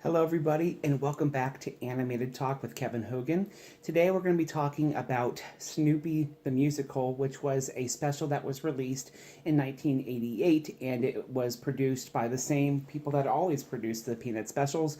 Hello everybody and welcome back to Animated Talk with Kevin Hogan. Today we're going to be talking about Snoopy the Musical, which was a special that was released in 1988, and it was produced by the same people that always produced the Peanut specials,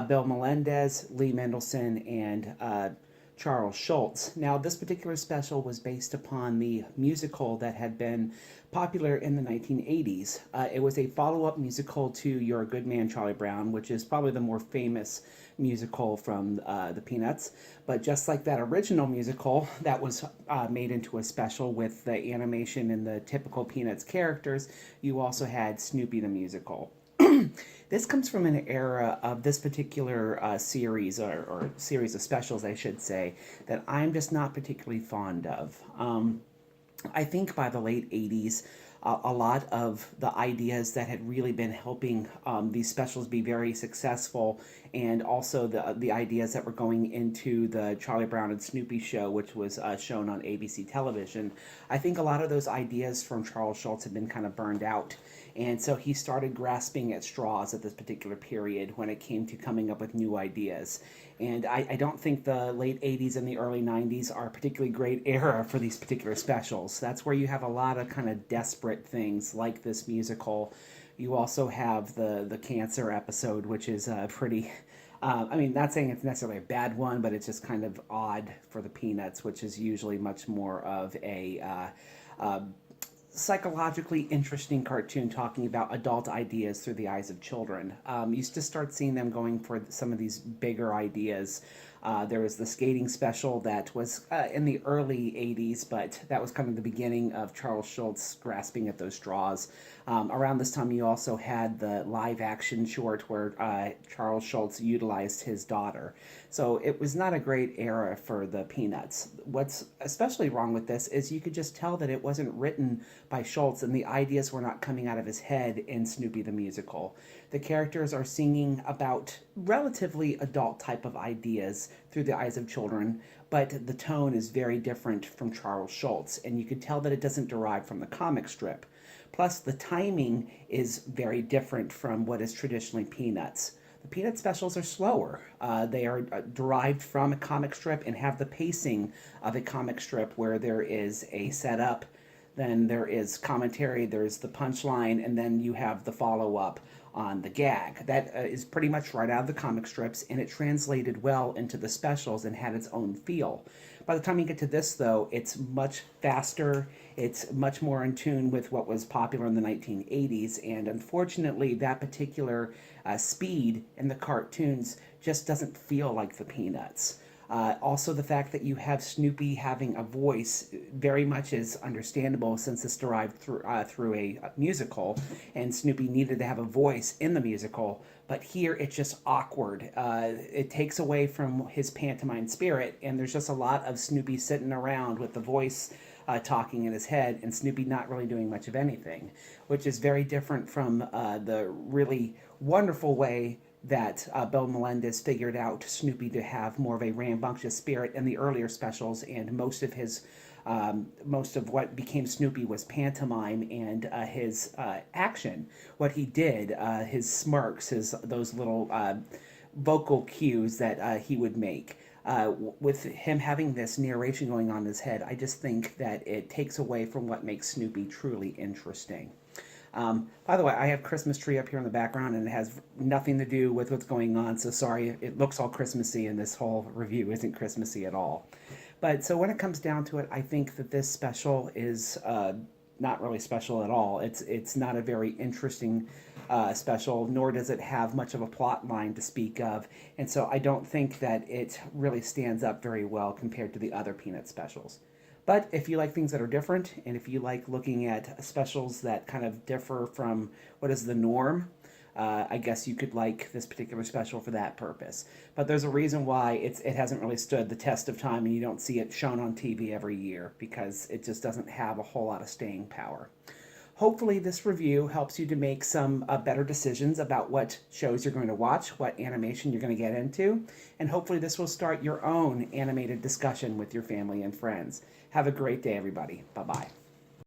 Bill Melendez, Lee Mendelson, and Charles Schulz. Now, this particular special was based upon the musical that had been popular in the 1980s. It was a follow-up musical to You're a Good Man, Charlie Brown, which is probably the more famous musical from the Peanuts. But just like that original musical that was made into a special with the animation and the typical Peanuts characters, you also had Snoopy the Musical. This comes from an era of this particular series, or series of specials, I should say, that I'm just not particularly fond of. I think by the late 80s, a lot of the ideas that had really been helping these specials be very successful, and also the ideas that were going into the Charlie Brown and Snoopy show, which was shown on ABC television, I think a lot of those ideas from Charles Schulz had been kind of burned out. And so he started grasping at straws at this particular period when it came to coming up with new ideas. And I don't think the late 80s and the early 90s are a particularly great era for these particular specials. That's where you have a lot of kind of desperate things like this musical. You also have the cancer episode, which is pretty... I mean, not saying it's necessarily a bad one, but it's just kind of odd for the Peanuts, which is usually much more of a... psychologically interesting cartoon talking about adult ideas through the eyes of children. You used to start seeing them going for some of these bigger ideas. There was the skating special that was in the early 80s, but that was kind of the beginning of Charles Schulz grasping at those straws. Around this time, you also had the live-action short where Charles Schulz utilized his daughter. So it was not a great era for the Peanuts. What's especially wrong with this is you could just tell that it wasn't written by Schulz, and the ideas were not coming out of his head in Snoopy the Musical. The characters are singing about relatively adult type of ideas through the eyes of children, but the tone is very different from Charles Schulz, and you can tell that it doesn't derive from the comic strip. Plus, the timing is very different from what is traditionally Peanuts. The Peanut specials are slower. They are derived from a comic strip and have the pacing of a comic strip where there is a setup, then there is commentary, there's the punchline, and then you have the follow-up on the gag. That is pretty much right out of the comic strips, and it translated well into the specials and had its own feel. By the time you get to this, though, it's much faster, it's much more in tune with what was popular in the 1980s, and unfortunately, that particular speed in the cartoons just doesn't feel like the Peanuts. Also, the fact that you have Snoopy having a voice very much is understandable since this derived through a musical, and Snoopy needed to have a voice in the musical, but here it's just awkward. It takes away from his pantomime spirit, and there's just a lot of Snoopy sitting around with the voice talking in his head, and Snoopy not really doing much of anything, which is very different from the really wonderful way that Bill Melendez figured out Snoopy to have more of a rambunctious spirit in the earlier specials, and most of what became Snoopy was pantomime and his action. What he did, his smirks, those little vocal cues that he would make. With him having this narration going on in his head, I just think that it takes away from what makes Snoopy truly interesting. By the way, I have Christmas tree up here in the background, and it has nothing to do with what's going on, so sorry, it looks all Christmassy, and this whole review isn't Christmassy at all. But so when it comes down to it, I think that this special is not really special at all. It's not a very interesting special, nor does it have much of a plot line to speak of, and so I don't think that it really stands up very well compared to the other Peanut specials. But if you like things that are different, and if you like looking at specials that kind of differ from what is the norm, I guess you could like this particular special for that purpose. But there's a reason why it hasn't really stood the test of time, and you don't see it shown on TV every year, because it just doesn't have a whole lot of staying power. Hopefully this review helps you to make some better decisions about what shows you're going to watch, what animation you're going to get into, and hopefully this will start your own animated discussion with your family and friends. Have a great day, everybody. Bye-bye.